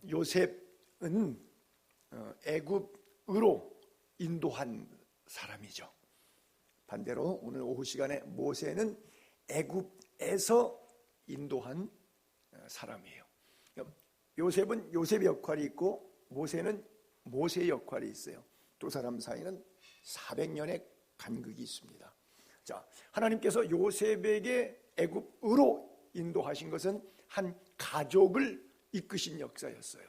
요셉은 애굽으로 인도한 사람이죠. 반대로 오늘 오후 시간에 모세는 애굽에서 인도한 사람이에요. 요셉은 요셉의 역할이 있고 모세는 모세의 역할이 있어요. 두 사람 사이는 400년의 간극이 있습니다. 자, 하나님께서 요셉에게 애굽으로 인도하신 것은 한 가족을 이끄신 역사였어요.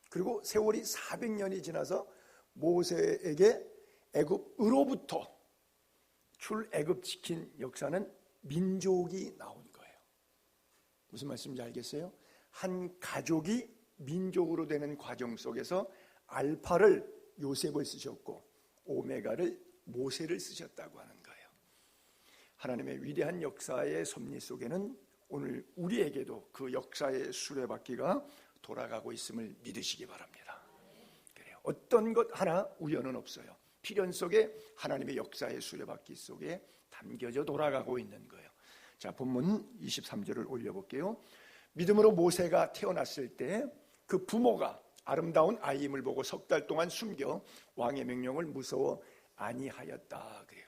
그리고 세월이 400년이 지나서 모세에게 애굽으로부터 출애굽시킨 역사는 민족이 나온 거예요. 무슨 말씀인지 알겠어요? 한 가족이 민족으로 되는 과정 속에서 알파를 요셉을 쓰셨고 오메가를 모세를 쓰셨다고 하는 거예요. 하나님의 위대한 역사의 섭리 속에는 오늘 우리에게도 그 역사의 수레바퀴가 돌아가고 있음을 믿으시기 바랍니다. 그래요. 어떤 것 하나 우연은 없어요. 필연 속에 하나님의 역사의 수레바퀴 속에 담겨져 돌아가고 있는 거예요. 자, 본문 23절을 올려볼게요. 믿음으로 모세가 태어났을 때 그 부모가 아름다운 아이임을 보고 석 달 동안 숨겨 왕의 명령을 무서워 아니하였다 그래요.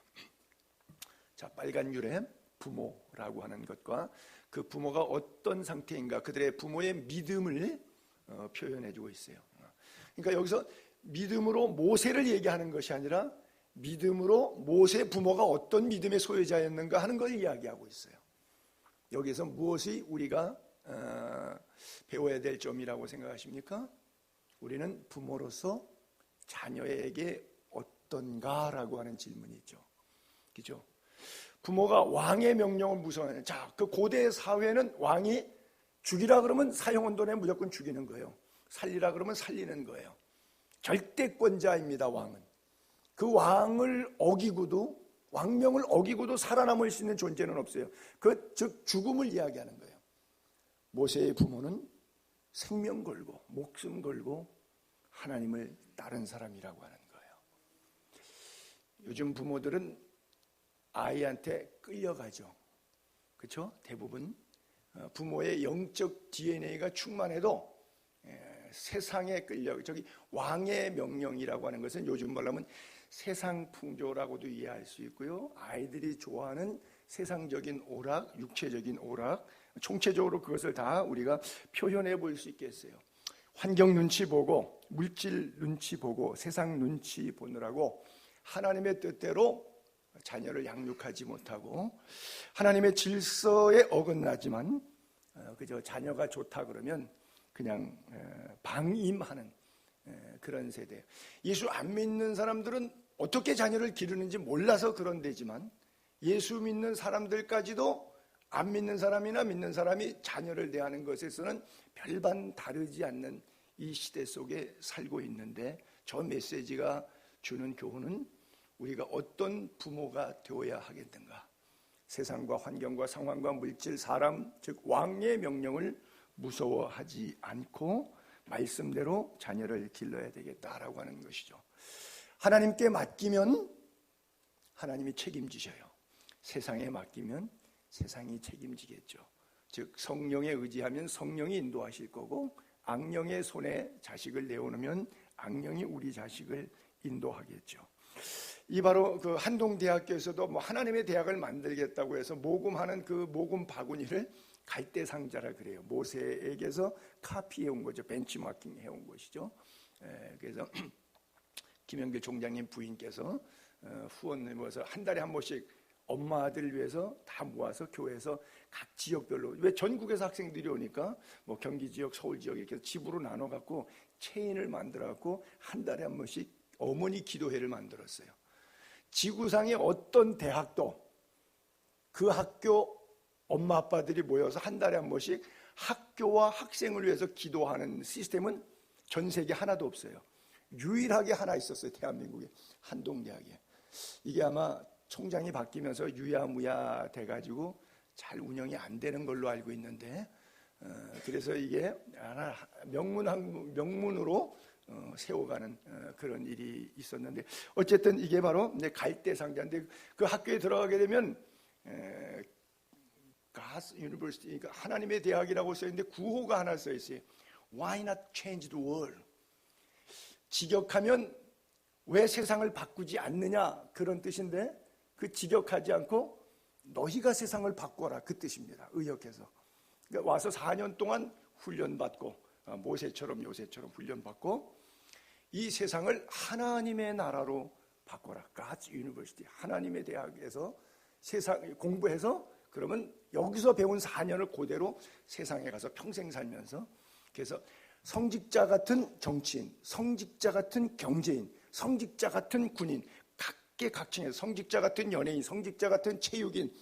자, 빨간 줄에 부모라고 하는 것과 그 부모가 어떤 상태인가, 그들의 부모의 믿음을 표현해주고 있어요. 그러니까 여기서 믿음으로 모세를 얘기하는 것이 아니라 믿음으로 모세 부모가 어떤 믿음의 소유자였는가 하는 걸 이야기하고 있어요. 여기서 무엇이 우리가 배워야 될 점이라고 생각하십니까? 우리는 부모로서 자녀에게 어떤가라고 하는 질문이 있죠. 그죠? 부모가 왕의 명령을 무서워하는, 자, 그 고대 사회는 왕이 죽이라 그러면 사형원돈에 무조건 죽이는 거예요. 살리라 그러면 살리는 거예요. 절대권자입니다, 왕은. 그 왕을 어기고도, 왕명을 어기고도 살아남을 수 있는 존재는 없어요. 즉 죽음을 이야기하는 거예요. 모세의 부모는 생명 걸고 목숨 걸고 하나님을 따른 사람이라고 하는 거예요. 요즘 부모들은 아이한테 끌려가죠. 그렇죠? 대부분 부모의 영적 DNA가 충만해도 세상에 끌려, 저기 왕의 명령이라고 하는 것은 요즘 말로 하면 세상 풍조라고도 이해할 수 있고요. 아이들이 좋아하는 세상적인 오락, 육체적인 오락, 총체적으로 그것을 다 우리가 표현해 볼 수 있겠어요. 환경 눈치 보고 물질 눈치 보고 세상 눈치 보느라고 하나님의 뜻대로 자녀를 양육하지 못하고 하나님의 질서에 어긋나지만 그저 자녀가 좋다 그러면 그냥 방임하는 그런 세대. 예수 안 믿는 사람들은 어떻게 자녀를 기르는지 몰라서 그런 데지만 예수 믿는 사람들까지도 안 믿는 사람이나 믿는 사람이 자녀를 대하는 것에서는 별반 다르지 않는 이 시대 속에 살고 있는데, 저 메시지가 주는 교훈은 우리가 어떤 부모가 되어야 하겠는가. 세상과 환경과 상황과 물질, 사람, 즉 왕의 명령을 무서워하지 않고 말씀대로 자녀를 길러야 되겠다라고 하는 것이죠. 하나님께 맡기면 하나님이 책임지셔요. 세상에 맡기면 세상이 책임지겠죠. 즉 성령에 의지하면 성령이 인도하실 거고, 악령의 손에 자식을 내어놓으면 악령이 우리 자식을 인도하겠죠. 이 바로 그 한동대학교에서도 뭐 하나님의 대학을 만들겠다고 해서 모금하는 그 모금 바구니를 갈대상자라 그래요. 모세에게서 카피해 온 거죠. 벤치마킹 해온 것이죠. 그래서 김영길 총장님 부인께서 후원을 모아서 한 달에 한 번씩 엄마들 위해서 다 모아서 교회에서 각 지역별로, 왜 전국에서 학생들이 오니까 뭐 경기 지역, 서울 지역 이렇게 집으로 나눠 갖고 체인을 만들어 갖고 한 달에 한 번씩 어머니 기도회를 만들었어요. 지구상의 어떤 대학도 그 학교 엄마 아빠들이 모여서 한 달에 한 번씩 학교와 학생을 위해서 기도하는 시스템은 전 세계 하나도 없어요. 유일하게 하나 있었어요. 대한민국에, 한동대학에. 이게 아마 총장이 바뀌면서 유야무야 돼가지고 잘 운영이 안 되는 걸로 알고 있는데, 그래서 이게 하나 명문으로 세워가는 그런 일이 있었는데, 어쨌든 이게 바로 갈대상자인데, 그 학교에 들어가게 되면 God's University, 그러니까 하나님의 대학이라고 써있는데 구호가 하나 써있어요. Why not change the world? 직역하면 왜 세상을 바꾸지 않느냐 그런 뜻인데 그 직역하지 않고 너희가 세상을 바꿔라 그 뜻입니다. 의역해서. 그러니까 와서 4년 동안 훈련받고 모세처럼 요새처럼 훈련받고 이 세상을 하나님의 나라로 바꿔라. God's University, 하나님의 대학에서 세상 공부해서 그러면 여기서 배운 4년을 그대로 세상에 가서 평생 살면서 그래서 성직자 같은 정치인, 성직자 같은 경제인, 성직자 같은 군인, 각계각층에서 성직자 같은 연예인, 성직자 같은 체육인,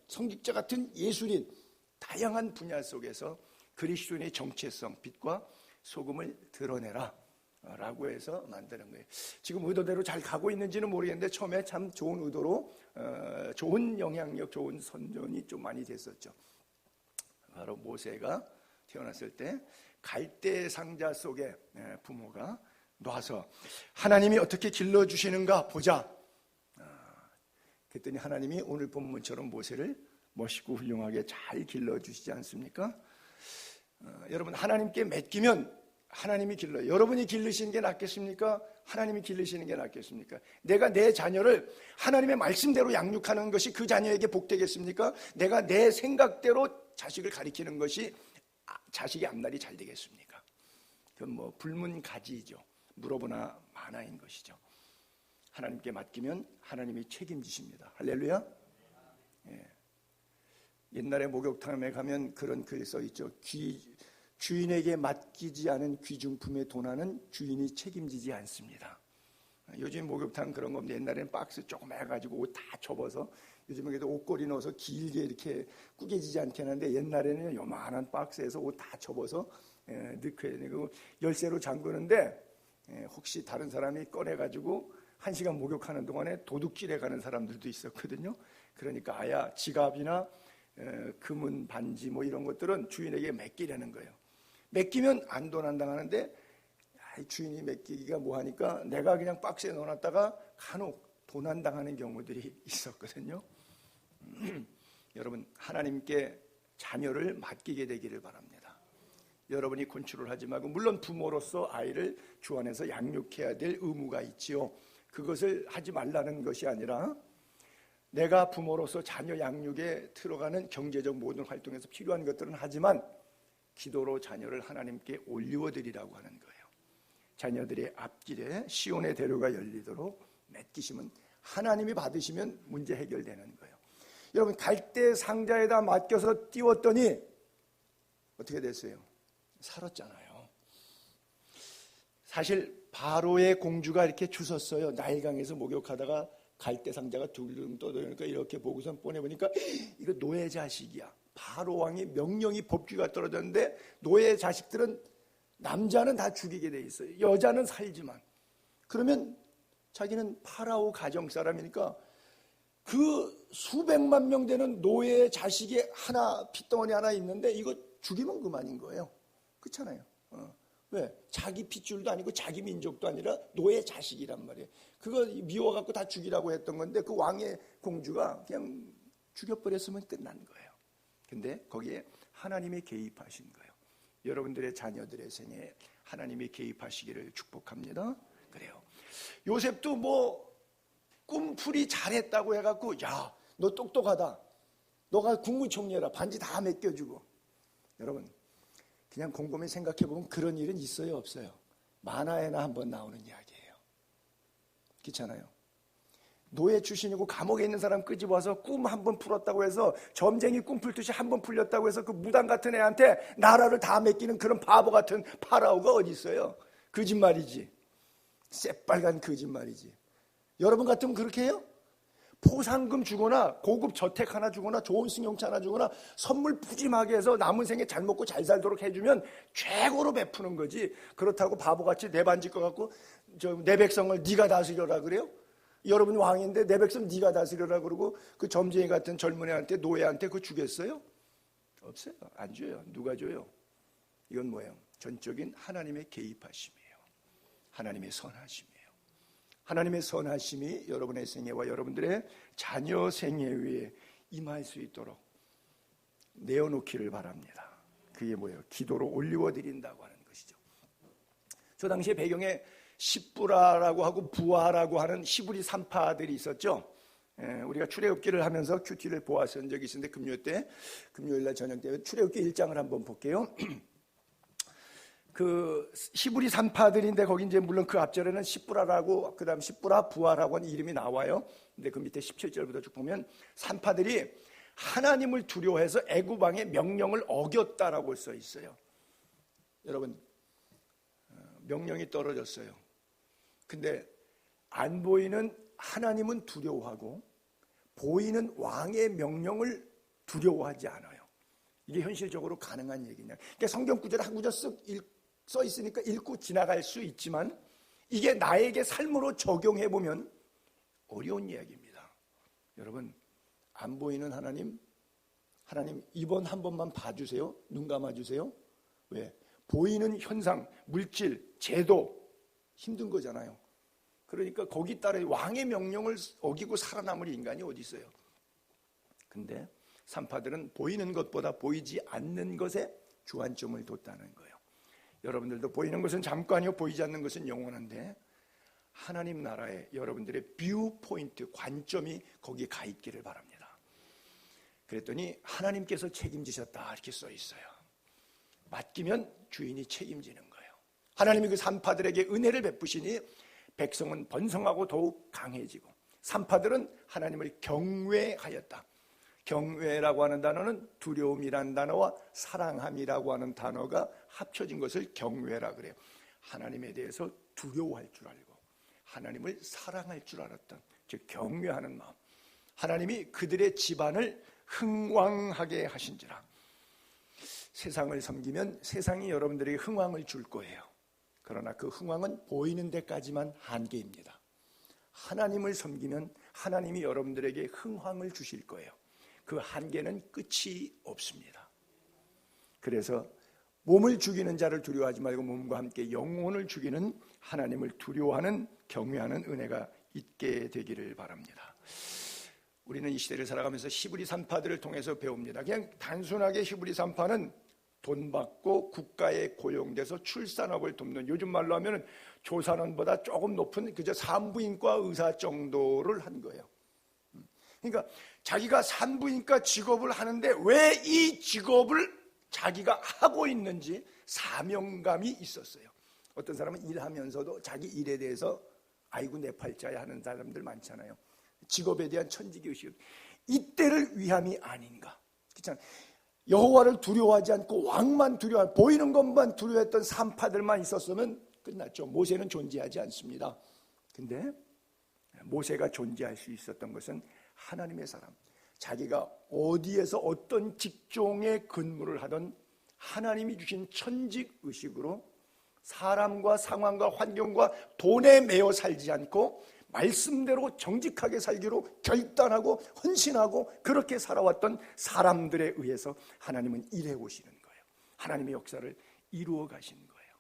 성직자 같은 예술인 다양한 분야 속에서 그리스도인의 정체성, 빛과 소금을 드러내라 라고 해서 만드는 거예요. 지금 의도대로 잘 가고 있는지는 모르겠는데 처음에 참 좋은 의도로 좋은 영향력, 좋은 선전이 좀 많이 됐었죠. 바로 모세가 태어났을 때 갈대 상자 속에 부모가 놔서 하나님이 어떻게 길러주시는가 보자. 그랬더니 하나님이 오늘 본문처럼 모세를 멋있고 훌륭하게 잘 길러주시지 않습니까? 여러분 하나님께 맡기면 하나님이 길러요. 여러분이 길르시는 게 낫겠습니까? 하나님이 길르시는 게 낫겠습니까? 내가 내 자녀를 하나님의 말씀대로 양육하는 것이 그 자녀에게 복되겠습니까? 내가 내 생각대로 자식을 가리키는 것이 자식의 앞날이 잘 되겠습니까? 그건 뭐 불문가지이죠. 물어보나 마나인 것이죠. 하나님께 맡기면 하나님이 책임지십니다. 할렐루야. 예. 옛날에 목욕탕에 가면 그런 글이 써 있죠. 주인에게 맡기지 않은 귀중품의 도난은 주인이 책임지지 않습니다. 요즘 목욕탕 그런 겁니다. 옛날에는 박스 조금 해가지고 옷 다 접어서 요즘은 그래도 옷걸이 넣어서 길게 이렇게 구겨지지 않게 하는데 옛날에는 요만한 박스에서 옷 다 접어서 넣고 그리고 열쇠로 잠그는데 혹시 다른 사람이 꺼내가지고 1시간 목욕하는 동안에 도둑질해 가는 사람들도 있었거든요. 그러니까 아야 지갑이나 금은 반지 뭐 이런 것들은 주인에게 맡기려는 거예요. 맡기면 안 도난당하는데 주인이 맡기기가 뭐하니까 내가 그냥 박스에 넣어놨다가 간혹 도난당하는 경우들이 있었거든요. 여러분 하나님께 자녀를 맡기게 되기를 바랍니다. 여러분이 컨트롤 하지 말고 물론 부모로서 아이를 주 안에서 양육해야 될 의무가 있지요. 그것을 하지 말라는 것이 아니라 내가 부모로서 자녀 양육에 들어가는 경제적 모든 활동에서 필요한 것들은 하지만 기도로 자녀를 하나님께 올려드리라고 하는 거예요. 자녀들의 앞길에 시온의 대로가 열리도록 맡기시면 하나님이 받으시면 문제 해결되는 거예요. 여러분 갈대 상자에다 맡겨서 띄웠더니 어떻게 됐어요? 살았잖아요. 사실 바로의 공주가 이렇게 주섰어요. 나일강에서 목욕하다가 갈대 상자가 둥둥 떠도니까 이렇게 보고선 보내보니까 이거 노예 자식이야. 바로 왕의 명령이 법규가 떨어졌는데 노예 자식들은 남자는 다 죽이게 돼 있어요. 여자는 살지만. 그러면 자기는 파라오 가정 사람이니까 그 수백만 명 되는 노예 자식이 하나 핏덩어리 하나 있는데 이거 죽이면 그만인 거예요. 그렇잖아요. 왜? 자기 핏줄도 아니고 자기 민족도 아니라 노예 자식이란 말이에요. 그거 미워갖고 다 죽이라고 했던 건데 그 왕의 공주가 그냥 죽여버렸으면 끝난 거예요. 근데 거기에 하나님이 개입하신 거예요. 여러분들의 자녀들의 생에 하나님이 개입하시기를 축복합니다. 그래요. 요셉도 뭐 꿈풀이 잘했다고 해갖고 야, 너 똑똑하다. 너가 국무총리라 반지 다 맡겨주고. 여러분 그냥 곰곰이 생각해보면 그런 일은 있어요 없어요? 만화에나 한번 나오는 이야기예요. 그렇잖아요. 노예 출신이고 감옥에 있는 사람 끄집어서 꿈 한 번 풀었다고 해서 점쟁이 꿈 풀듯이 한 번 풀렸다고 해서 그 무당 같은 애한테 나라를 다 맡기는 그런 바보 같은 파라오가 어디 있어요? 거짓말이지. 새빨간 거짓말이지. 여러분 같으면 그렇게 해요? 포상금 주거나 고급 저택 하나 주거나 좋은 승용차 하나 주거나 선물 푸짐하게 해서 남은 생에 잘 먹고 잘 살도록 해주면 최고로 베푸는 거지. 그렇다고 바보같이 내 반지 거 갖고 내 백성을 네가 다스려라 그래요? 여러분 왕인데 내 백성 네가 다스려라 그러고 그 점쟁이 같은 젊은 애한테 노예한테 그거 주겠어요? 없어요. 안 줘요. 누가 줘요? 이건 뭐예요? 전적인 하나님의 개입하심이에요. 하나님의 선하심이에요. 하나님의 선하심이 여러분의 생애와 여러분들의 자녀 생애 위에 임할 수 있도록 내어놓기를 바랍니다. 그게 뭐예요? 기도로 올리워드린다고 하는 것이죠. 저 당시에 배경에 십부라라고 하고 부하라고 하는 히브리 산파들이 있었죠. 우리가 출애굽기를 하면서 큐티를 보았던 적이 있었는데 금요일날 저녁 때 출애굽기 1장을 한번 볼게요. 그 히브리 산파들인데 거기 이제 물론 그 앞절에는 십부라라고 그다음 십부라 부하라고 하는 이름이 나와요. 근데 그 밑에 17절부터 쭉 보면 산파들이 하나님을 두려워해서 애굽 왕의 명령을 어겼다라고 써 있어요. 여러분, 명령이 떨어졌어요. 근데 안 보이는 하나님은 두려워하고 보이는 왕의 명령을 두려워하지 않아요. 이게 현실적으로 가능한 얘기냐. 그러니까 성경 구절 한 구절 쓱 써 있으니까 읽고 지나갈 수 있지만 이게 나에게 삶으로 적용해 보면 어려운 이야기입니다. 여러분, 안 보이는 하나님 이번 한 번만 봐주세요. 눈 감아주세요. 왜? 보이는 현상, 물질, 제도 힘든 거잖아요. 그러니까 거기 따라 왕의 명령을 어기고 살아남을 인간이 어디 있어요? 근데 산파들은 보이는 것보다 보이지 않는 것에 주안점을 뒀다는 거예요. 여러분들도 보이는 것은 잠깐이요, 보이지 않는 것은 영원한데 하나님 나라에 여러분들의 뷰 포인트, 관점이 거기에 가 있기를 바랍니다. 그랬더니 하나님께서 책임지셨다 이렇게 써 있어요. 맡기면 주인이 책임지는 거예요. 하나님이 그 산파들에게 은혜를 베푸시니 백성은 번성하고 더욱 강해지고 산파들은 하나님을 경외하였다. 경외라고 하는 단어는 두려움이라는 단어와 사랑함이라고 하는 단어가 합쳐진 것을 경외라 그래요. 하나님에 대해서 두려워할 줄 알고 하나님을 사랑할 줄 알았던, 즉 경외하는 마음. 하나님이 그들의 집안을 흥왕하게 하신지라. 세상을 섬기면 세상이 여러분들에게 흥왕을 줄 거예요. 그러나 그 흥왕은 보이는 데까지만 한계입니다. 하나님을 섬기면 하나님이 여러분들에게 흥왕을 주실 거예요. 그 한계는 끝이 없습니다. 그래서 몸을 죽이는 자를 두려워하지 말고 몸과 함께 영혼을 죽이는 하나님을 두려워하는 경외하는 은혜가 있게 되기를 바랍니다. 우리는 이 시대를 살아가면서 히브리 산파들을 통해서 배웁니다. 그냥 단순하게 히브리 산파는 돈 받고 국가에 고용돼서 출산업을 돕는, 요즘 말로 하면 조산원보다 조금 높은 그저 산부인과 의사 정도를 한 거예요. 그러니까 자기가 산부인과 직업을 하는데 왜 이 직업을 자기가 하고 있는지 사명감이 있었어요. 어떤 사람은 일하면서도 자기 일에 대해서 아이고 내 팔자야 하는 사람들 많잖아요. 직업에 대한 천직의식, 이때를 위함이 아닌가. 그렇잖아요. 여호와를 두려워하지 않고 왕만 두려워, 보이는 것만 두려워했던 산파들만 있었으면 끝났죠. 모세는 존재하지 않습니다. 근데 모세가 존재할 수 있었던 것은 하나님의 사람, 자기가 어디에서 어떤 직종에 근무를 하던 하나님이 주신 천직의식으로 사람과 상황과 환경과 돈에 매여 살지 않고 말씀대로 정직하게 살기로 결단하고 헌신하고 그렇게 살아왔던 사람들에 의해서 하나님은 일해 오시는 거예요. 하나님의 역사를 이루어 가신 거예요.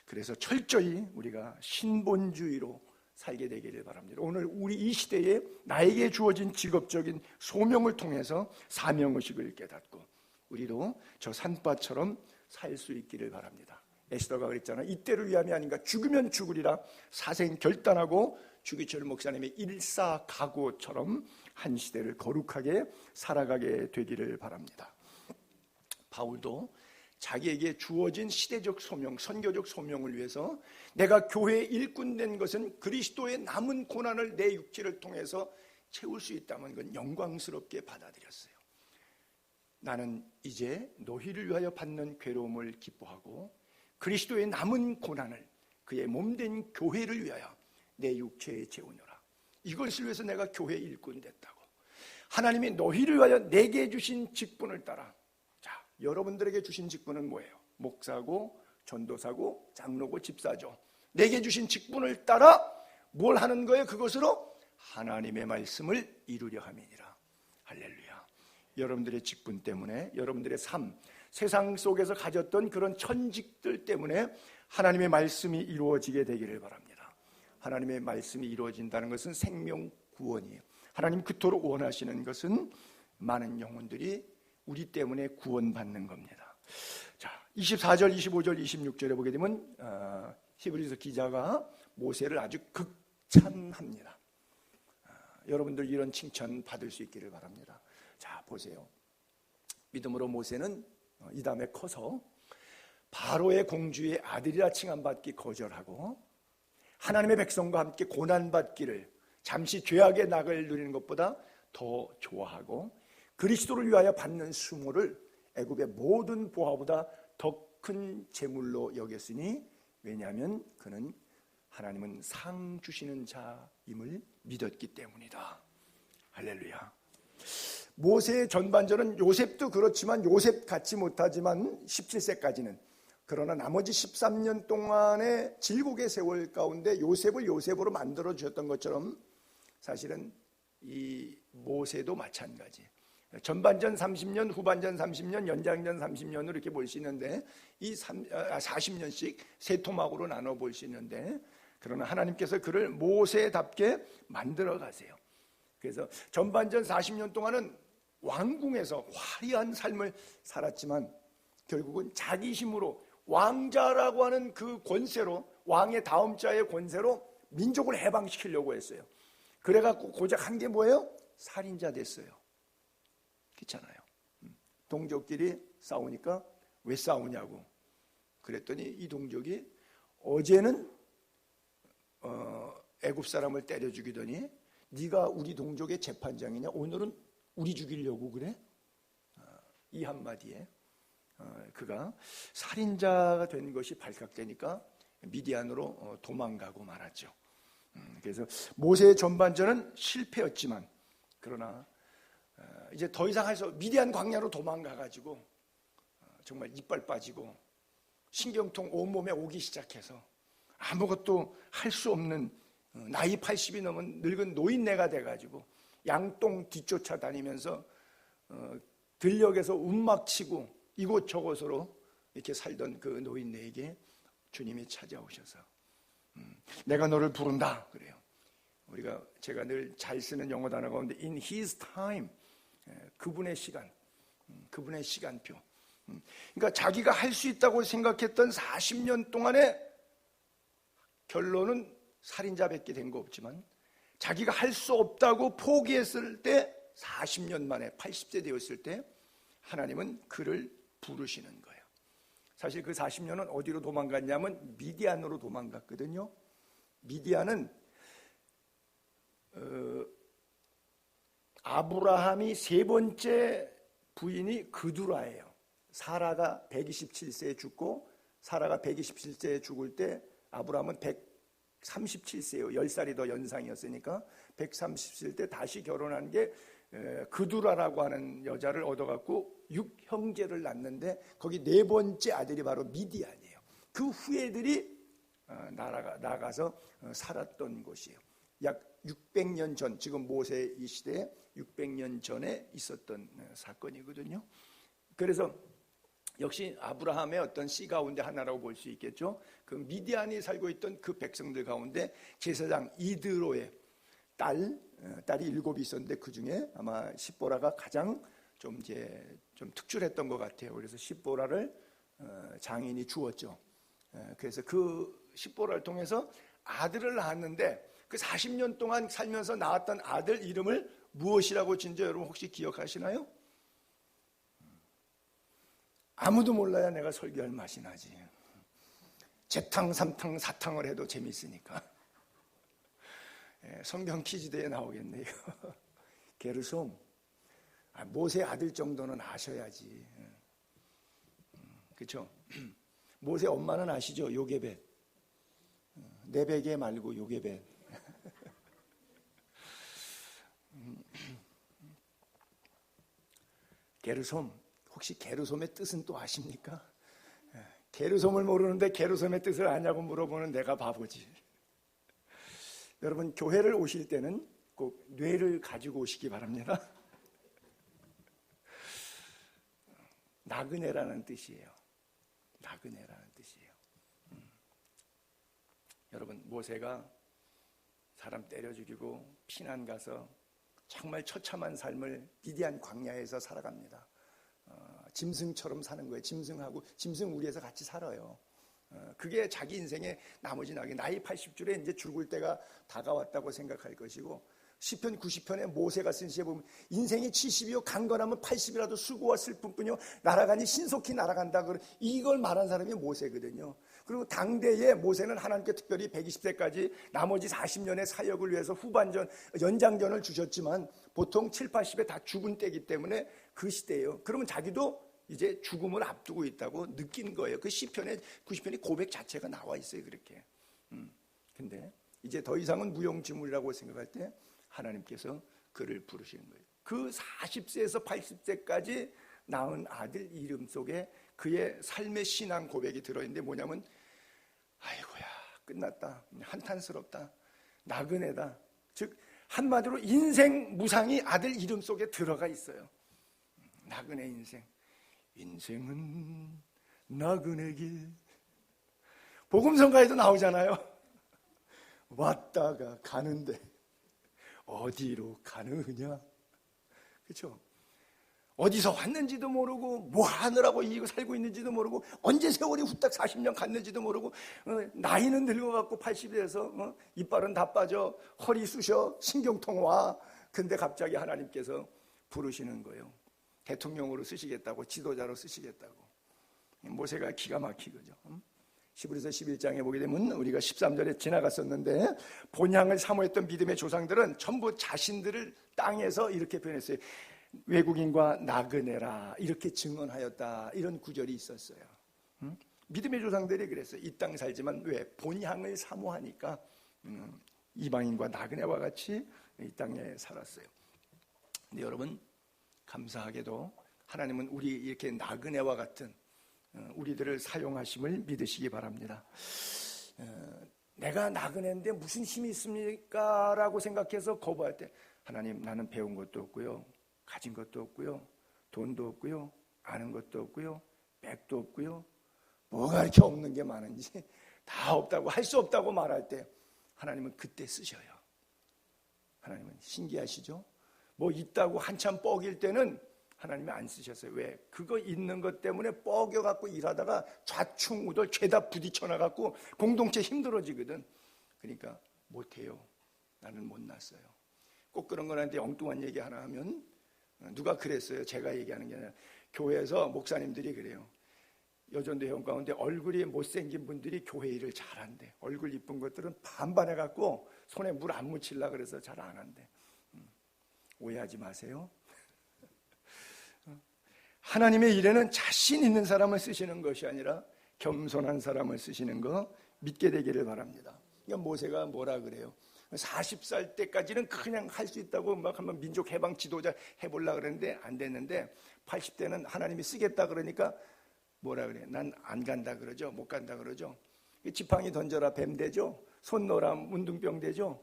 그래서 철저히 우리가 신본주의로 살게 되기를 바랍니다. 오늘 우리 이 시대에 나에게 주어진 직업적인 소명을 통해서 사명의식을 깨닫고 우리도 저 산파처럼 살 수 있기를 바랍니다. 에스더가 그랬잖아요. 이때를 위함이 아닌가. 죽으면 죽으리라 사생 결단하고 주기철 목사님의 일사각오처럼 한 시대를 거룩하게 살아가게 되기를 바랍니다. 바울도 자기에게 주어진 시대적 소명, 선교적 소명을 위해서 내가 교회의 일꾼 된 것은 그리스도의 남은 고난을 내 육체를 통해서 채울 수 있다면 그건 영광스럽게 받아들였어요. 나는 이제 너희를 위하여 받는 괴로움을 기뻐하고 그리스도의 남은 고난을 그의 몸된 교회를 위하여 내 육체에 채우노라. 이것을 위해서 내가 교회 일꾼 됐다고. 하나님이 너희를 위하여 내게 주신 직분을 따라, 자, 여러분들에게 주신 직분은 뭐예요? 목사고 전도사고 장로고 집사죠. 내게 주신 직분을 따라 뭘 하는 거예요? 그것으로 하나님의 말씀을 이루려 함이니라. 할렐루야. 여러분들의 직분 때문에, 여러분들의 삶, 세상 속에서 가졌던 그런 천직들 때문에 하나님의 말씀이 이루어지게 되기를 바랍니다. 하나님의 말씀이 이루어진다는 것은 생명 구원이에요. 하나님 그토록 원하시는 것은 많은 영혼들이 우리 때문에 구원받는 겁니다. 자, 24절, 25절, 26절에 보게 되면 히브리서 기자가 모세를 아주 극찬합니다. 여러분들 이런 칭찬 받을 수 있기를 바랍니다. 자, 보세요. 믿음으로 모세는 이 다음에 커서 바로의 공주의 아들이라 칭함받기 거절하고 하나님의 백성과 함께 고난받기를 잠시 죄악의 낙을 누리는 것보다 더 좋아하고 그리스도를 위하여 받는 수모를 애굽의 모든 보화보다 더 큰 재물로 여겼으니 왜냐하면 그는 하나님은 상 주시는 자임을 믿었기 때문이다. 할렐루야. 모세의 전반전은 요셉도 그렇지만 요셉 같지 못하지만 17세까지는 그러나 나머지 13년 동안의 질곡의 세월 가운데 요셉을 요셉으로 만들어 주셨던 것처럼 사실은 이 모세도 마찬가지. 전반전 30년, 후반전 30년, 연장전 30년으로 이렇게 볼 수 있는데 이 40년씩 세 토막으로 나눠 볼 수 있는데 그러나 하나님께서 그를 모세답게 만들어 가세요. 그래서 전반전 40년 동안은 왕궁에서 화려한 삶을 살았지만 결국은 자기 힘으로 왕자라고 하는 그 권세로 왕의 다음 자의 권세로 민족을 해방시키려고 했어요. 그래갖고 고작 한 게 뭐예요? 살인자 됐어요. 그렇잖아요. 동족끼리 싸우니까 왜 싸우냐고 그랬더니 이 동족이 어제는 애굽 사람을 때려 죽이더니 네가 우리 동족의 재판장이냐? 오늘은 우리 죽이려고 그래? 이 한마디에 그가 살인자가 된 것이 발각되니까 미디안으로 도망가고 말았죠. 그래서 모세의 전반전은 실패였지만 그러나 이제 더 이상 할 수 미디안 광야로 도망가가지고 정말 이빨 빠지고 신경통 온몸에 오기 시작해서 아무것도 할 수 없는 나이 80이 넘은 늙은 노인네가 돼가지고 양똥 뒤쫓아 다니면서 들녘에서 움막치고 이곳저곳으로 이렇게 살던 그 노인네에게 주님이 찾아오셔서 내가 너를 부른다 그래요. 제가 늘 잘 쓰는 영어 단어 가운데 in his time 그분의 시간, 그분의 시간표. 그러니까 자기가 할 수 있다고 생각했던 40년 동안의 결론은 살인자밖에 된 거 없지만 자기가 할 수 없다고 포기했을 때 40년 만에 80세 되었을 때 하나님은 그를 부르시는 거예요. 사실 그 40년은 어디로 도망갔냐면 미디안으로 도망갔거든요. 미디안은 아브라함이 세 번째 부인이 그두라예요. 사라가 127세에 죽고 사라가 127세에 죽을 때 아브라함은 137세예요. 10살이 더 연상이었으니까 130세 때 다시 결혼한 게 그두라라고 하는 여자를 얻어갖고 6형제를 낳는데 거기 네 번째 아들이 바로 미디안이에요. 그 후예들이 나가서 살았던 곳이에요. 약 600년 전, 지금 모세 이 시대에 600년 전에 있었던 사건이거든요. 그래서 역시 아브라함의 어떤 씨 가운데 하나라고 볼 수 있겠죠. 그 미디안이 살고 있던 그 백성들 가운데 제사장 이드로의 딸이 7이 있었는데 그 중에 아마 십보라가 가장 좀 특출했던 것 같아요. 그래서 십보라를 장인이 주었죠. 그래서 그 십보라를 통해서 아들을 낳았는데 그 40년 동안 살면서 낳았던 아들 이름을 무엇이라고 진저 여러분 혹시 기억하시나요? 아무도 몰라야 내가 설교할 맛이 나지. 재탕, 삼탕, 사탕을 해도 재밌으니까. 성경 퀴즈대에 나오겠네요. 게르솜. 모세 아들 정도는 아셔야지. 그렇죠? 모세 엄마는 아시죠? 요게벳. 네베게 말고 요게벳. 게르솜. 혹시 게르솜의 뜻은 또 아십니까? 게르솜을 모르는데 게르솜의 뜻을 아냐고 물어보는 내가 바보지. 여러분 교회를 오실 때는 꼭 뇌를 가지고 오시기 바랍니다. 나그네라는 뜻이에요. 나그네라는 뜻이에요. 여러분 모세가 사람 때려 죽이고 피난 가서 정말 처참한 삶을 미디안 광야에서 살아갑니다. 짐승처럼 사는 거예요. 짐승 우리에서 같이 살아요. 그게 자기 인생의 나머지 나이 80줄에 이제 죽을 때가 다가왔다고 생각할 것이고, 시편 90편에 모세가 쓴 시에 보면 인생이 70이요 강건하면 80이라도 수고와 슬픔뿐이요 날아가니 신속히 날아간다. 이걸 말한 사람이 모세거든요. 그리고 당대에 모세는 하나님께 특별히 120세까지 나머지 40년의 사역을 위해서 후반전 연장전을 주셨지만 보통 7, 80에 다 죽은 때이기 때문에 그 시대예요. 그러면 자기도 이제 죽음을 앞두고 있다고 느낀 거예요. 그 시편에 90편이 고백 자체가 나와 있어요. 그렇게. 근데 이제 더 이상은 무용지물이라고 생각할 때 하나님께서 그를 부르시는 거예요. 그 40세에서 80세까지 낳은 아들 이름 속에 그의 삶의 신앙 고백이 들어있는데 뭐냐면, 아이고야 끝났다, 한탄스럽다, 나그네다. 즉 한마디로 인생 무상이 아들 이름 속에 들어가 있어요. 나그네 인생. 인생은 나그네 길. 복음성가에도 나오잖아요. 왔다가 가는데 어디로 가느냐. 그렇죠? 어디서 왔는지도 모르고 뭐 하느라고 이거 살고 있는지도 모르고 언제 세월이 후딱 40년 갔는지도 모르고 나이는 늙어갖고 80이 돼서 이빨은 다 빠져 허리 쑤셔 신경통 와. 근데 갑자기 하나님께서 부르시는 거예요. 대통령으로 쓰시겠다고, 지도자로 쓰시겠다고. 모세가 기가 막히거죠. 히브리서 11장에 보게 되면 우리가 13절에 지나갔었는데, 본향을 사모했던 믿음의 조상들은 전부 자신들을 땅에서 이렇게 표현했어요. 외국인과 나그네라 이렇게 증언하였다. 이런 구절이 있었어요. 믿음의 조상들이 그랬어요. 이 땅 살지만 왜? 본향을 사모하니까 이방인과 나그네와 같이 이 땅에 살았어요. 근데 여러분, 감사하게도 하나님은 우리 이렇게 나그네와 같은 우리들을 사용하심을 믿으시기 바랍니다. 내가 나그네인데 무슨 힘이 있습니까? 라고 생각해서 거부할 때, 하나님, 나는 배운 것도 없고요, 가진 것도 없고요, 돈도 없고요, 아는 것도 없고요, 백도 없고요, 뭐가 이렇게 없는 게 많은지 다 없다고, 할 수 없다고 말할 때 하나님은 그때 쓰셔요. 하나님은 신기하시죠? 뭐 있다고 한참 뻐길 때는 하나님이 안 쓰셨어요. 왜? 그거 있는 것 때문에 뻐겨갖고 일하다가 좌충우돌 죄다 부딪혀나갖고 공동체 힘들어지거든. 그러니까 못해요. 나는 못났어요. 꼭 그런 거한테 엉뚱한 얘기 하나 하면, 누가 그랬어요. 제가 얘기하는 게 아니라 교회에서 목사님들이 그래요. 여전도 회원 가운데 얼굴이 못생긴 분들이 교회 일을 잘한대. 얼굴 이쁜 것들은 반반해갖고 손에 물 안 묻히려고 그래서 잘 안 한대. 오해하지 마세요. 하나님의 일에는 자신 있는 사람을 쓰시는 것이 아니라 겸손한 사람을 쓰시는 거 믿게 되기를 바랍니다. 그러니까 모세가 뭐라 그래요? 40살 때까지는 그냥 할 수 있다고 막 한번 민족 해방 지도자 해보려고 그랬는데 안 됐는데, 80대는 하나님이 쓰겠다 그러니까 뭐라 그래요? 난 안 간다 그러죠. 못 간다 그러죠. 지팡이 던져라 뱀 되죠. 손 놓으라 문둥병 되죠.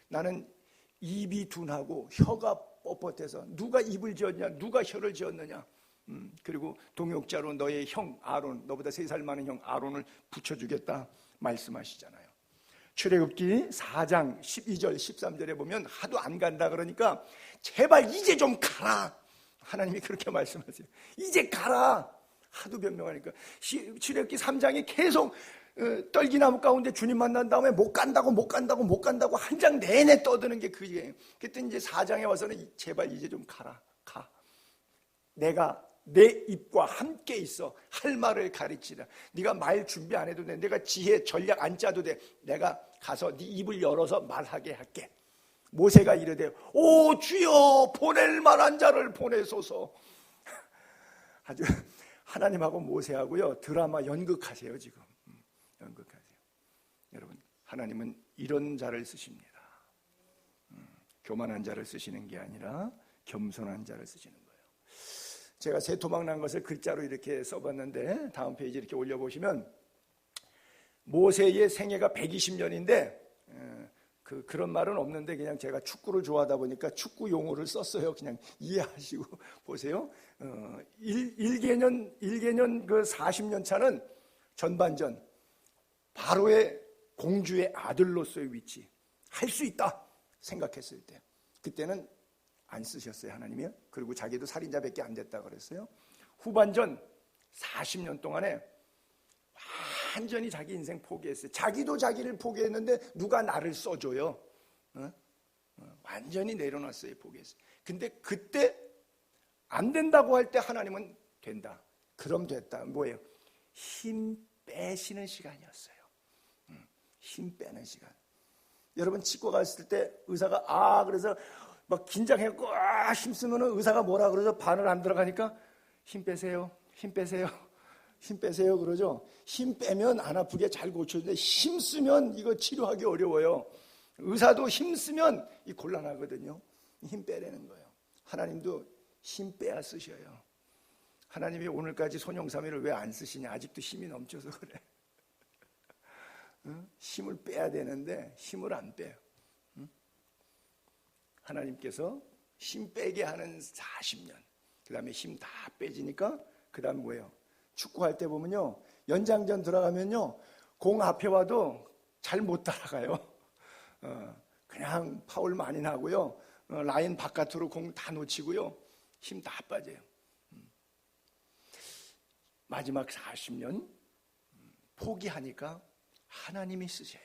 나는 입이 둔하고 혀가 뻣뻣해서 누가 입을 지었냐, 누가 혀를 지었느냐. 그리고 동역자로 너의 형 아론, 너보다 3살 많은 형 아론을 붙여주겠다 말씀하시잖아요. 출애굽기 4장 12절 13절에 보면 하도 안 간다 그러니까 제발 이제 좀 가라. 하나님이 그렇게 말씀하세요. 이제 가라. 하도 변명하니까 출애굽기 3장이 계속 떨기나무 가운데 주님 만난 다음에 못 간다고 한 장 내내 떠드는 게 그게. 그때 이제 4장에 와서는 제발 이제 좀 가라. 가. 내가 내 입과 함께 있어. 할 말을 가르치라. 네가 말 준비 안 해도 돼. 내가 지혜 전략 안 짜도 돼. 내가 가서 네 입을 열어서 말하게 할게. 모세가 이르되 오 주여 보낼 만한 자를 보내소서. 아주 하나님하고 모세하고요 드라마 연극하세요. 지금 연극하세요. 여러분, 하나님은 이런 자를 쓰십니다. 교만한 자를 쓰시는 게 아니라 겸손한 자를 쓰시는 거예요. 제가 새토막 난 것을 글자로 이렇게 써봤는데, 다음 페이지 이렇게 올려보시면 모세의 생애가 120년인데 그런 말은 없는데 그냥 제가 축구를 좋아하다 보니까 축구 용어를 썼어요. 그냥 이해하시고 보세요. 1개년 그 40년 차는 전반전 바로의 공주의 아들로서의 위치, 할 수 있다 생각했을 때, 그때는 안 쓰셨어요. 하나님이요. 그리고 자기도 살인자밖에 안 됐다 그랬어요. 후반전 40년 동안에 완전히 자기 인생 포기했어요. 자기도 자기를 포기했는데 누가 나를 써줘요? 완전히 내려놨어요. 포기했어요. 근데 그때 안 된다고 할 때 하나님은 된다. 그럼 됐다. 뭐예요? 힘 빼시는 시간이었어요. 힘 빼는 시간. 여러분 치과 갔을 때 의사가 그래서 막 긴장해갖고 힘쓰면 의사가 뭐라 그러죠? 바늘 안 들어가니까 힘 빼세요. 힘 빼세요. 힘 빼세요 그러죠. 힘 빼면 안 아프게 잘 고쳐주는데 힘 쓰면 이거 치료하기 어려워요. 의사도 힘 쓰면 이 곤란하거든요. 힘 빼라는 거예요. 하나님도 힘 빼야 쓰셔요. 하나님이 오늘까지 손영삼이를 왜 안 쓰시냐? 아직도 힘이 넘쳐서 그래. 힘을 빼야 되는데 힘을 안 빼요. 하나님께서 힘 빼게 하는 40년, 그 다음에 힘 다 빼지니까 그 다음 뭐예요? 축구할 때 보면요, 연장전 들어가면요, 공 앞에 와도 잘 못 따라가요. 그냥 파울 많이 나고요, 라인 바깥으로 공 다 놓치고요, 힘 다 빠져요. 마지막 40년 포기하니까 하나님이 쓰셔요.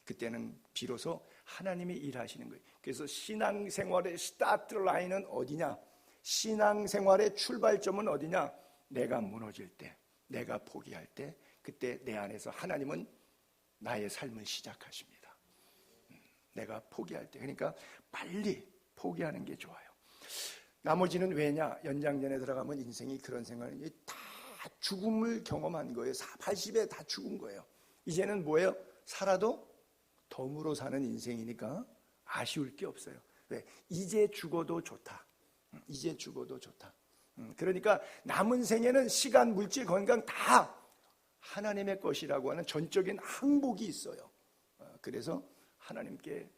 그때는 비로소 하나님이 일하시는 거예요. 그래서 신앙생활의 스타트 라인은 어디냐? 신앙생활의 출발점은 어디냐? 내가 무너질 때, 내가 포기할 때, 그때 내 안에서 하나님은 나의 삶을 시작하십니다. 내가 포기할 때, 그러니까 빨리 포기하는 게 좋아요. 나머지는 왜냐? 연장전에 들어가면 인생이 그런 생각이 다 죽음을 경험한 거예요. 80에 다 죽은 거예요. 이제는 뭐예요? 살아도 덤으로 사는 인생이니까 아쉬울 게 없어요. 왜? 이제 죽어도 좋다. 이제 죽어도 좋다. 그러니까 남은 생에는 시간, 물질, 건강 다 하나님의 것이라고 하는 전적인 항복이 있어요. 그래서 하나님께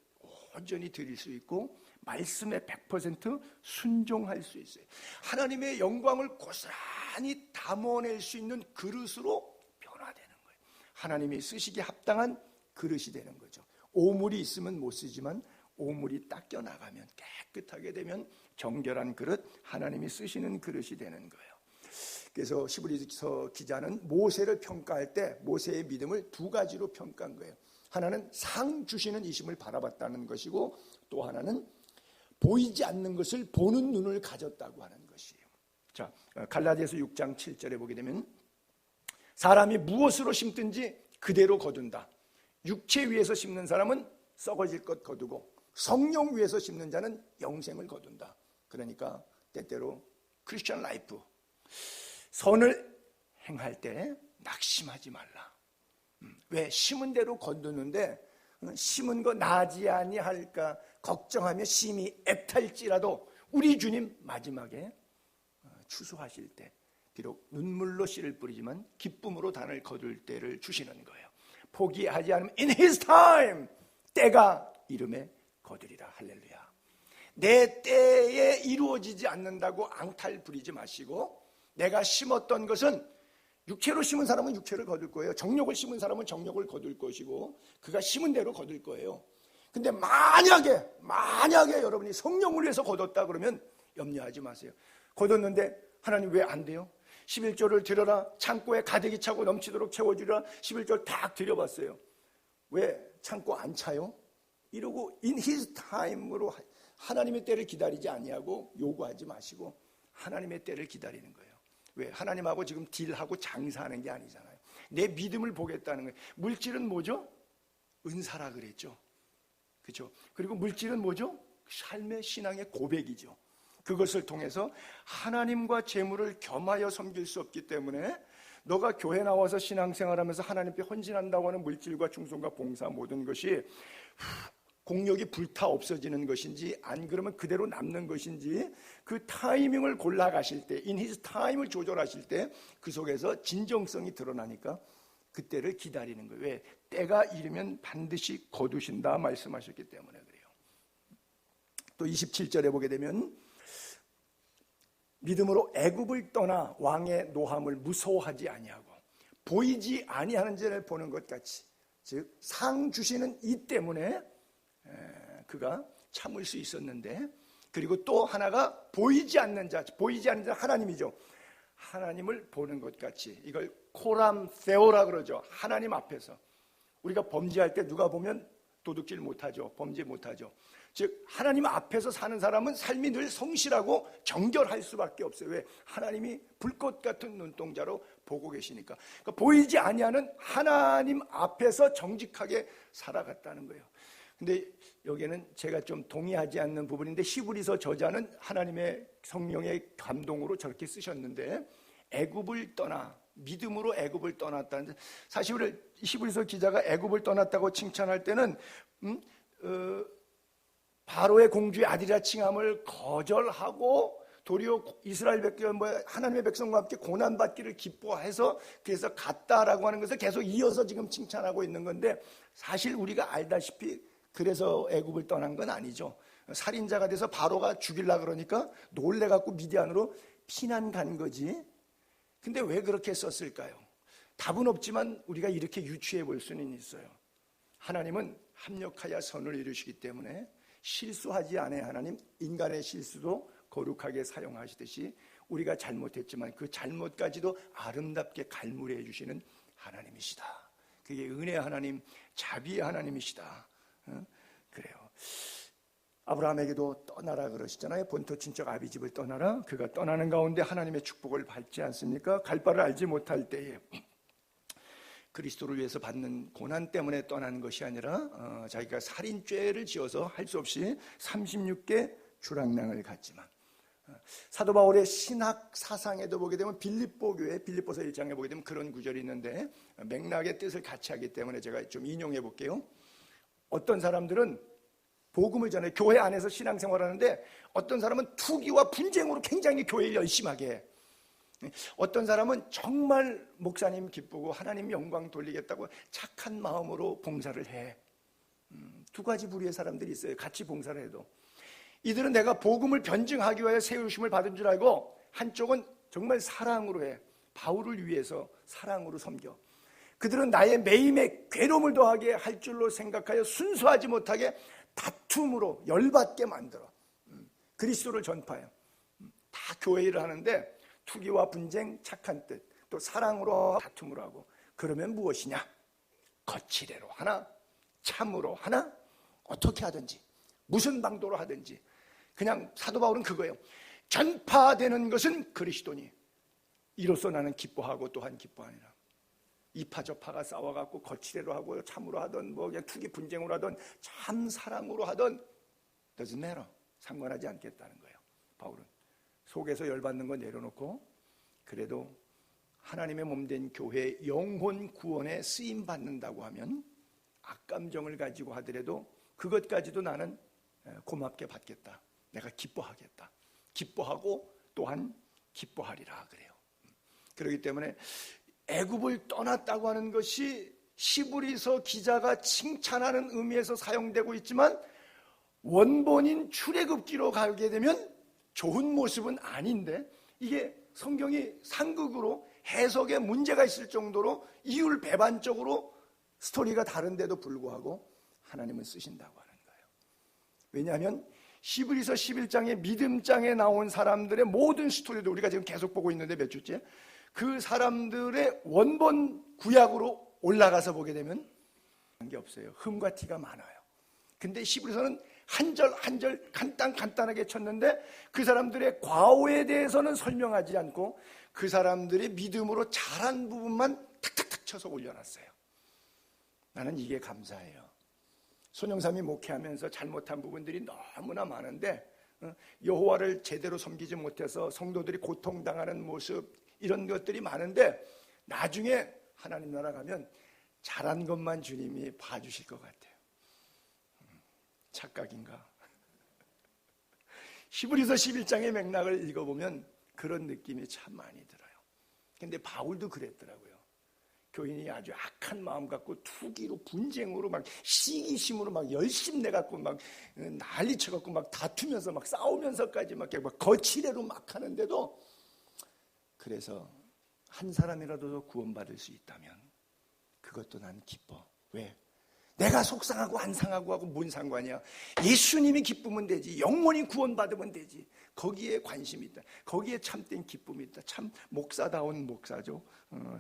온전히 드릴 수 있고 말씀에 100% 순종할 수 있어요. 하나님의 영광을 고스란히 담아낼 수 있는 그릇으로 변화되는 거예요. 하나님이 쓰시기에 합당한 그릇이 되는 거죠. 오물이 있으면 못 쓰지만 오물이 닦여 나가면, 깨끗하게 되면 정결한 그릇, 하나님이 쓰시는 그릇이 되는 거예요. 그래서 히브리서 기자는 모세를 평가할 때 모세의 믿음을 두 가지로 평가한 거예요. 하나는 상 주시는 이심을 바라봤다는 것이고, 또 하나는 보이지 않는 것을 보는 눈을 가졌다고 하는 것이에요. 자, 갈라디아서 6장 7절에 보게 되면, 사람이 무엇으로 심든지 그대로 거둔다. 육체 위에서 심는 사람은 썩어질 것 거두고 성령 위에서 심는 자는 영생을 거둔다. 그러니까 때때로 크리스천 라이프, 선을 행할 때 낙심하지 말라. 왜? 심은 대로 거두는데 심은 거 나지 아니할까 걱정하며 심히 애탈지라도 우리 주님 마지막에 추수하실 때 비록 눈물로 씨를 뿌리지만 기쁨으로 단을 거둘 때를 주시는 거예요. 포기하지 않으면 in his time, 때가 이름에 거두리라. 할렐루야. 내 때에 이루어지지 않는다고 앙탈 부리지 마시고, 내가 심었던 것은 육체로 심은 사람은 육체를 거둘 거예요. 정욕을 심은 사람은 정욕을 거둘 것이고, 그가 심은 대로 거둘 거예요. 근데 만약에 여러분이 성령을 위해서 거뒀다 그러면 염려하지 마세요. 거뒀는데 하나님 왜 안 돼요? 11조를 드려라. 창고에 가득히 차고 넘치도록 채워주리라. 11조를 딱 드려봤어요. 왜 창고 안 차요? 이러고 in his time으로 하나님의 때를 기다리지 아니하고 요구하지 마시고 하나님의 때를 기다리는 거예요. 왜? 하나님하고 지금 딜하고 장사하는 게 아니잖아요. 내 믿음을 보겠다는 거예요. 물질은 뭐죠? 은사라 그랬죠. 그렇죠? 그리고 물질은 뭐죠? 삶의 신앙의 고백이죠. 그것을 통해서 하나님과 재물을 겸하여 섬길 수 없기 때문에 너가 교회 나와서 신앙생활하면서 하나님께 헌신한다고 하는 물질과 충성과 봉사 모든 것이 공력이 불타 없어지는 것인지 안 그러면 그대로 남는 것인지 그 타이밍을 골라가실 때, in his time을 조절하실 때 그 속에서 진정성이 드러나니까 그때를 기다리는 거예요. 왜? 때가 이르면 반드시 거두신다 말씀하셨기 때문에 그래요. 또 27절에 보게 되면 믿음으로 애굽을 떠나 왕의 노함을 무서워하지 아니하고 보이지 아니하는 자를 보는 것 같이, 즉 상 주시는 이 때문에 그가 참을 수 있었는데, 그리고 또 하나가 보이지 않는 자 하나님이죠. 하나님을 보는 것 같이, 이걸 코람 세오라 그러죠. 하나님 앞에서 우리가 범죄할 때 누가 보면 도둑질 못하죠. 범죄 못하죠. 즉 하나님 앞에서 사는 사람은 삶이 늘 성실하고 정결할 수밖에 없어요. 왜? 하나님이 불꽃 같은 눈동자로 보고 계시니까. 그러니까 보이지 아니하는 하나님 앞에서 정직하게 살아갔다는 거예요. 근데 여기에는 제가 좀 동의하지 않는 부분인데, 히브리서 저자는 하나님의 성령의 감동으로 저렇게 쓰셨는데, 애굽을 떠나 믿음으로 애굽을 떠났다는데, 사실 우리 히브리서 기자가 애굽을 떠났다고 칭찬할 때는 바로의 공주의 아들이라 칭함을 거절하고 도리어 이스라엘 백성, 하나님의 백성과 함께 고난받기를 기뻐해서 그래서 갔다라고 하는 것을 계속 이어서 지금 칭찬하고 있는 건데, 사실 우리가 알다시피 그래서 애굽을 떠난 건 아니죠. 살인자가 돼서 바로가 죽이려고 그러니까 놀래갖고 미디안으로 피난 간 거지. 근데 왜 그렇게 썼을까요? 답은 없지만 우리가 이렇게 유추해 볼 수는 있어요. 하나님은 합력하여 선을 이루시기 때문에 실수하지 않아야 하나님, 인간의 실수도 거룩하게 사용하시듯이 우리가 잘못했지만 그 잘못까지도 아름답게 갈무리해 주시는 하나님이시다. 그게 은혜의 하나님, 자비의 하나님이시다. 그래요. 아브라함에게도 떠나라 그러시잖아요. 본토 친척 아비집을 떠나라. 그가 떠나는 가운데 하나님의 축복을 받지 않습니까? 갈 바를 알지 못할 때에 그리스도를 위해서 받는 고난 때문에 떠난 것이 아니라 자기가 살인죄를 지어서 할 수 없이 36개 주랑랑을 갔지만, 사도 바울의 신학 사상에도 보게 되면 빌립보 교회 빌립보서 1장에 보게 되면 그런 구절이 있는데, 맥락의 뜻을 같이 하기 때문에 제가 좀 인용해 볼게요. 어떤 사람들은 복음을 전해 교회 안에서 신앙생활하는데, 어떤 사람은 투기와 분쟁으로 굉장히 교회를 열심하게 해. 어떤 사람은 정말 목사님 기쁘고 하나님 영광 돌리겠다고 착한 마음으로 봉사를 해. 두 가지 부류의 사람들이 있어요. 같이 봉사를 해도. 이들은 내가 복음을 변증하기 위해 세우심을 받은 줄 알고, 한쪽은 정말 사랑으로 해. 바울을 위해서 사랑으로 섬겨. 그들은 나의 매임에 괴로움을 더하게 할 줄로 생각하여 순수하지 못하게 다툼으로 열받게 만들어 그리스도를 전파해요. 다 교회 일을 하는데 투기와 분쟁, 착한 뜻, 또 사랑으로 다툼을 하고. 그러면 무엇이냐? 거칠애로 하나, 참으로 하나, 어떻게 하든지 무슨 방도로 하든지, 그냥 사도 바울은 그거예요. 전파되는 것은 그리스도니 이로써 나는 기뻐하고 또한 기뻐하니라. 이파저파가 싸워갖고 거칠애로 하고 참으로 하던 그냥 투기 분쟁으로 하던 참 사랑으로 하던 doesn't matter. 상관하지 않겠다는 거예요. 바울은 속에서 열받는 건 내려놓고, 그래도 하나님의 몸된 교회의 영혼 구원에 쓰임 받는다고 하면 악감정을 가지고 하더라도 그것까지도 나는 고맙게 받겠다. 내가 기뻐하겠다. 기뻐하고 또한 기뻐하리라 그래요. 그렇기 때문에 애굽을 떠났다고 하는 것이 히브리서 기자가 칭찬하는 의미에서 사용되고 있지만, 원본인 출애굽기로 가게 되면 좋은 모습은 아닌데, 이게 성경이 상극으로 해석에 문제가 있을 정도로 이율배반적으로 스토리가 다른데도 불구하고 하나님은 쓰신다고 하는 거예요. 왜냐하면 히브리서 11장의 믿음장에 나온 사람들의 모든 스토리도 우리가 지금 계속 보고 있는데 몇 주째, 그 사람들의 원본 구약으로 올라가서 보게 되면 그런 게 없어요. 흠과 티가 많아요. 근데 히브리서는 한 절 한 절 간단하게 쳤는데, 그 사람들의 과오에 대해서는 설명하지 않고 그 사람들의 믿음으로 잘한 부분만 탁탁탁 쳐서 올려놨어요. 나는 이게 감사해요. 손영삼이 목회하면서 잘못한 부분들이 너무나 많은데, 여호와를 제대로 섬기지 못해서 성도들이 고통당하는 모습, 이런 것들이 많은데, 나중에 하나님 나라 가면 잘한 것만 주님이 봐주실 것 같아요. 착각인가? 히브리서 11장의 맥락을 읽어보면 그런 느낌이 참 많이 들어요. 근데 바울도 그랬더라고요. 교인이 아주 악한 마음 갖고 투기로 분쟁으로 막 시기심으로 막 열심내갖고 막 난리쳐갖고 막 다투면서 막 싸우면서까지 막 거칠애로 막 하는데도, 그래서 한 사람이라도 구원받을 수 있다면 그것도 난 기뻐. 왜? 내가 속상하고 안 상하고 하고 뭔 상관이야. 예수님이 기쁘면 되지. 영원히 구원받으면 되지. 거기에 관심이 있다. 거기에 참된 기쁨이 있다. 참 목사다운 목사죠.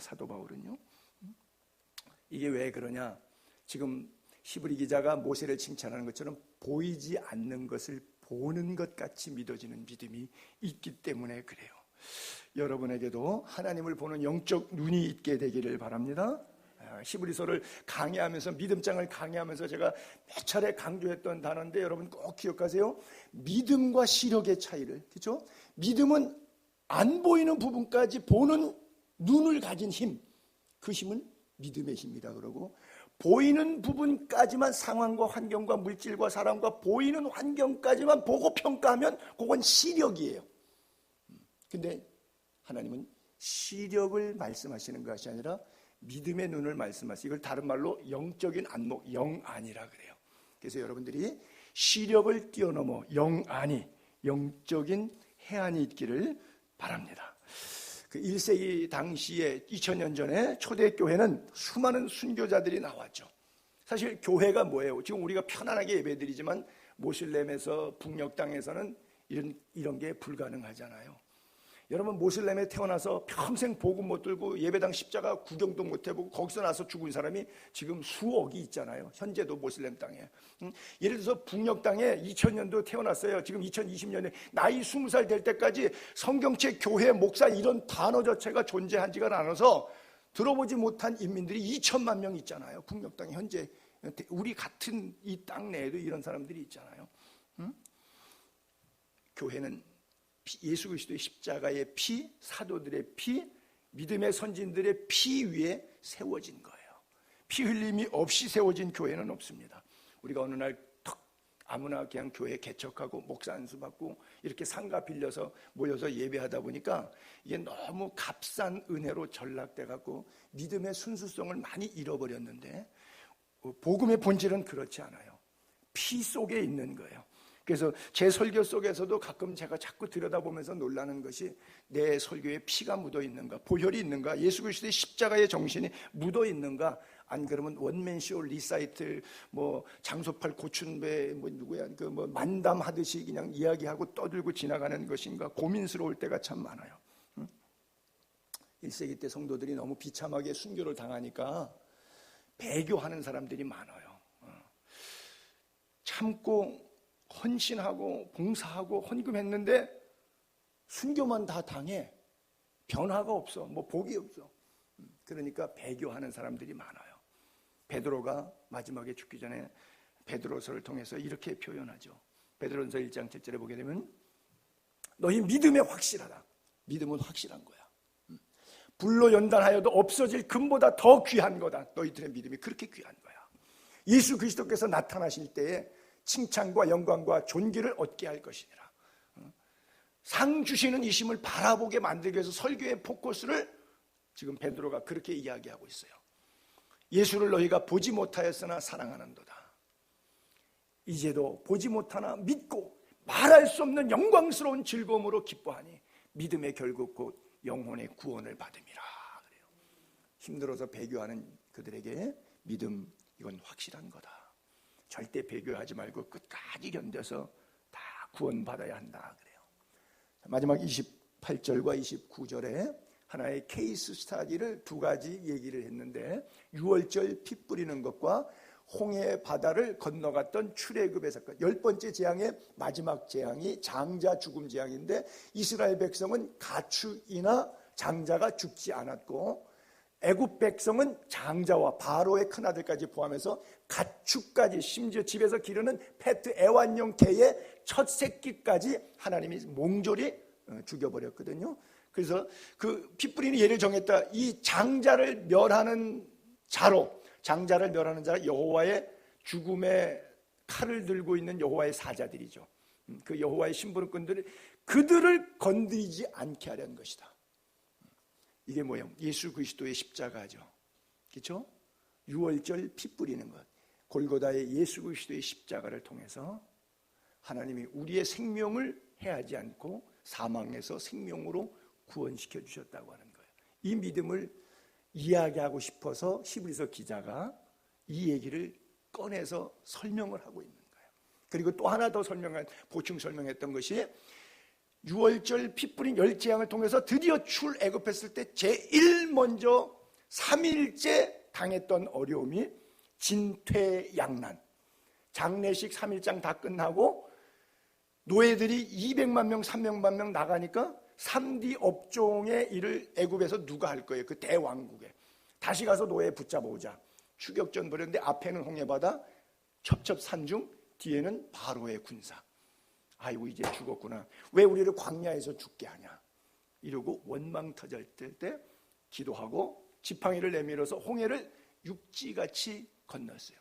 사도 바울은요. 이게 왜 그러냐. 지금 히브리 기자가 모세를 칭찬하는 것처럼 보이지 않는 것을 보는 것 같이 믿어지는 믿음이 있기 때문에 그래요. 여러분에게도 하나님을 보는 영적 눈이 있게 되기를 바랍니다. 히브리서를 강의하면서, 믿음장을 강의하면서 제가 몇 차례 강조했던 단어인데 여러분 꼭 기억하세요. 믿음과 시력의 차이를, 그렇죠? 믿음은 안 보이는 부분까지 보는 눈을 가진 힘, 그 힘은 믿음의 힘이다 그러고, 보이는 부분까지만 상황과 환경과 물질과 사람과 보이는 환경까지만 보고 평가하면 그건 시력이에요. 근데 하나님은 시력을 말씀하시는 것이 아니라 믿음의 눈을 말씀하시고, 이걸 다른 말로 영적인 안목, 영안이라 그래요. 그래서 여러분들이 시력을 뛰어넘어 영안이, 영적인 해안이 있기를 바랍니다. 그 1세기 당시에 2000년 전에 초대교회는 수많은 순교자들이 나왔죠. 사실 교회가 뭐예요? 지금 우리가 편안하게 예배드리지만 모슬렘에서, 북녘 땅에서는 이런 게 불가능하잖아요. 여러분, 모슬렘에 태어나서 평생 복음 못 들고 예배당 십자가 구경도 못 해보고 거기서 나서 죽은 사람이 지금 수억이 있잖아요. 현재도 모슬렘 땅에. 예를 들어서 북녘 땅에 2000년도 태어났어요. 지금 2020년에 나이 20살 될 때까지 성경책, 교회, 목사 이런 단어 자체가 존재하지가 않아서 들어보지 못한 인민들이 2천만 명 있잖아요. 북녘 땅에 현재 우리 같은 이 땅 내에도 이런 사람들이 있잖아요. 교회는 예수 그리스도의 십자가의 피, 사도들의 피, 믿음의 선진들의 피 위에 세워진 거예요. 피 흘림이 없이 세워진 교회는 없습니다. 우리가 어느 날 아무나 그냥 교회 개척하고 목사 안수 받고 이렇게 상가 빌려서 모여서 예배하다 보니까 이게 너무 값싼 은혜로 전락돼 갖고 믿음의 순수성을 많이 잃어버렸는데, 복음의 본질은 그렇지 않아요. 피 속에 있는 거예요. 그래서 제 설교 속에서도 가끔 제가 자꾸 들여다보면서 놀라는 것이, 내 설교에 피가 묻어 있는가, 보혈이 있는가, 예수 그리스도의 십자가의 정신이 묻어 있는가. 안 그러면 원맨쇼 리사이틀, 장소팔 고춘배, 누구야, 만담하듯이 그냥 이야기하고 떠들고 지나가는 것인가 고민스러울 때가 참 많아요. 1세기 때 성도들이 너무 비참하게 순교를 당하니까 배교하는 사람들이 많아요. 참고 헌신하고 봉사하고 헌금했는데 순교만 다 당해. 변화가 없어. 복이 없어. 그러니까 배교하는 사람들이 많아요. 베드로가 마지막에 죽기 전에 베드로서를 통해서 이렇게 표현하죠. 베드로전서 1장 7절에 보게 되면, 너희 믿음에 확실하다. 믿음은 확실한 거야. 불로 연단하여도 없어질 금보다 더 귀한 거다. 너희들의 믿음이 그렇게 귀한 거야. 예수 그리스도께서 나타나실 때에 칭찬과 영광과 존귀를 얻게 할 것이니라. 상 주시는 이심을 바라보게 만들기 위해서 설교의 포커스를 지금 베드로가 그렇게 이야기하고 있어요. 예수를 너희가 보지 못하였으나 사랑하는도다. 이제도 보지 못하나 믿고 말할 수 없는 영광스러운 즐거움으로 기뻐하니 믿음의 결국 곧 영혼의 구원을 받음이라. 그래요. 힘들어서 배교하는 그들에게 믿음, 이건 확실한 거다. 절대 배교하지 말고 끝까지 견뎌서 다 구원받아야 한다. 그래요. 마지막 28절과 29절에 하나의 케이스 스타디를 두 가지 얘기를 했는데, 6월절 피 뿌리는 것과 홍해 바다를 건너갔던 출애굽의 사건, 10번째 재앙의 마지막 재앙이 장자 죽음 재앙인데, 이스라엘 백성은 가축이나 장자가 죽지 않았고, 애굽 백성은 장자와 바로의 큰아들까지 포함해서 가축까지, 심지어 집에서 기르는 페트 애완용 개의 첫 새끼까지 하나님이 몽졸이 죽여버렸거든요. 그래서 그 피 뿌리는 예를 정했다. 이 장자를 멸하는 자로, 장자를 멸하는 자가 여호와의 죽음의 칼을 들고 있는 여호와의 사자들이죠. 그 여호와의 심부름꾼들이 그들을 건드리지 않게 하려는 것이다. 이게 뭐예요? 예수 그리스도의 십자가죠. 그렇죠? 6월절 피 뿌리는 것, 골고다의 예수 그리스도의 십자가를 통해서 하나님이 우리의 생명을 해하지 않고 사망에서 생명으로 구원시켜 주셨다고 하는 거예요. 이 믿음을 이야기하고 싶어서 히브리서 기자가 이 얘기를 꺼내서 설명을 하고 있는 거예요. 그리고 또 하나 더 보충 설명했던 것이 6월절 피 뿌린 열 재앙을 통해서 드디어 출애굽했을 때 제일 먼저 3일째 당했던 어려움이 진퇴양난. 장례식 3일장 다 끝나고 노예들이 200만 명, 300만 명 나가니까 3D 업종의 일을 애굽에서 누가 할 거예요? 그 대왕국에. 다시 가서 노예 붙잡아 오자. 추격전 벌였는데 앞에는 홍해바다, 첩첩산중, 뒤에는 바로의 군사. 아이고 이제 죽었구나. 왜 우리를 광야에서 죽게 하냐. 이러고 원망 터질 때 기도하고 지팡이를 내밀어서 홍해를 육지같이 건넜어요.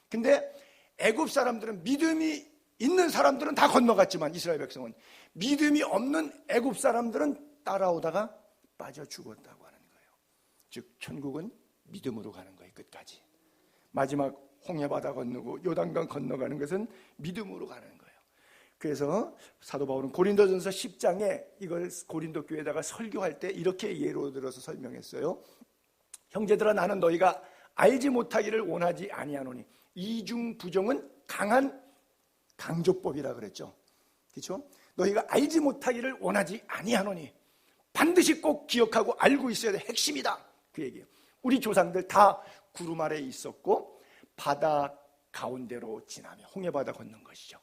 근데 애굽 사람들은, 믿음이 있는 사람들은 다 건너갔지만 이스라엘 백성은, 믿음이 없는 애굽 사람들은 따라오다가 빠져 죽었다고 하는 거예요. 즉 천국은 믿음으로 가는 거예요. 끝까지. 마지막 홍해바다 건너고 요단강 건너가는 것은 믿음으로 가는 거예요. 그래서 사도 바울은 고린도전서 10장에 이걸 고린도 교회에다가 설교할 때 이렇게 예로 들어서 설명했어요. 형제들아, 나는 너희가 알지 못하기를 원하지 아니하노니 이중부정은 강한 강조법이라 그랬죠. 그렇죠? 너희가 알지 못하기를 원하지 아니하노니, 반드시 꼭 기억하고 알고 있어야 돼. 핵심이다. 그 얘기예요. 우리 조상들 다 구름 아래에 있었고 바다 가운데로 지나며 홍해바다 건넌 것이죠.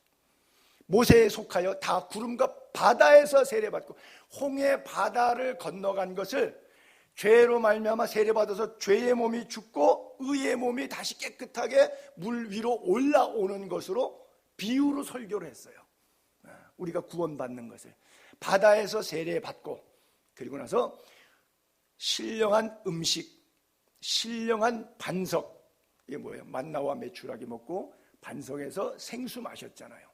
모세에 속하여 다 구름과 바다에서 세례받고 홍해바다를 건너간 것을 죄로 말미암아 세례받아서 죄의 몸이 죽고 의의 몸이 다시 깨끗하게 물 위로 올라오는 것으로 비유로 설교를 했어요. 우리가 구원받는 것을 바다에서 세례받고, 그리고 나서 신령한 음식, 신령한 반석, 이게 뭐예요? 만나와 메추라기 먹고 반석에서 생수 마셨잖아요.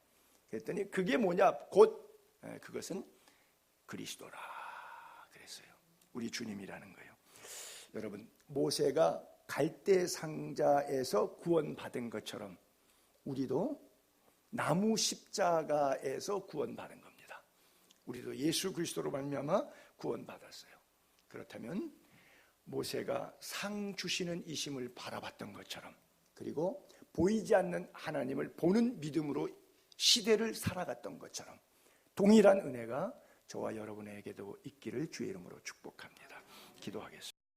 그랬더니 그게 뭐냐? 곧 그것은 그리스도라 그랬어요. 우리 주님이라는 거예요. 여러분, 모세가 갈대 상자에서 구원받은 것처럼 우리도 나무 십자가에서 구원받은 겁니다. 우리도 예수 그리스도로 말미암아 구원받았어요. 그렇다면 모세가 상 주시는 이심을 바라봤던 것처럼, 그리고 보이지 않는 하나님을 보는 믿음으로 시대를 살아갔던 것처럼 동일한 은혜가 저와 여러분에게도 있기를 주의 이름으로 축복합니다. 기도하겠습니다.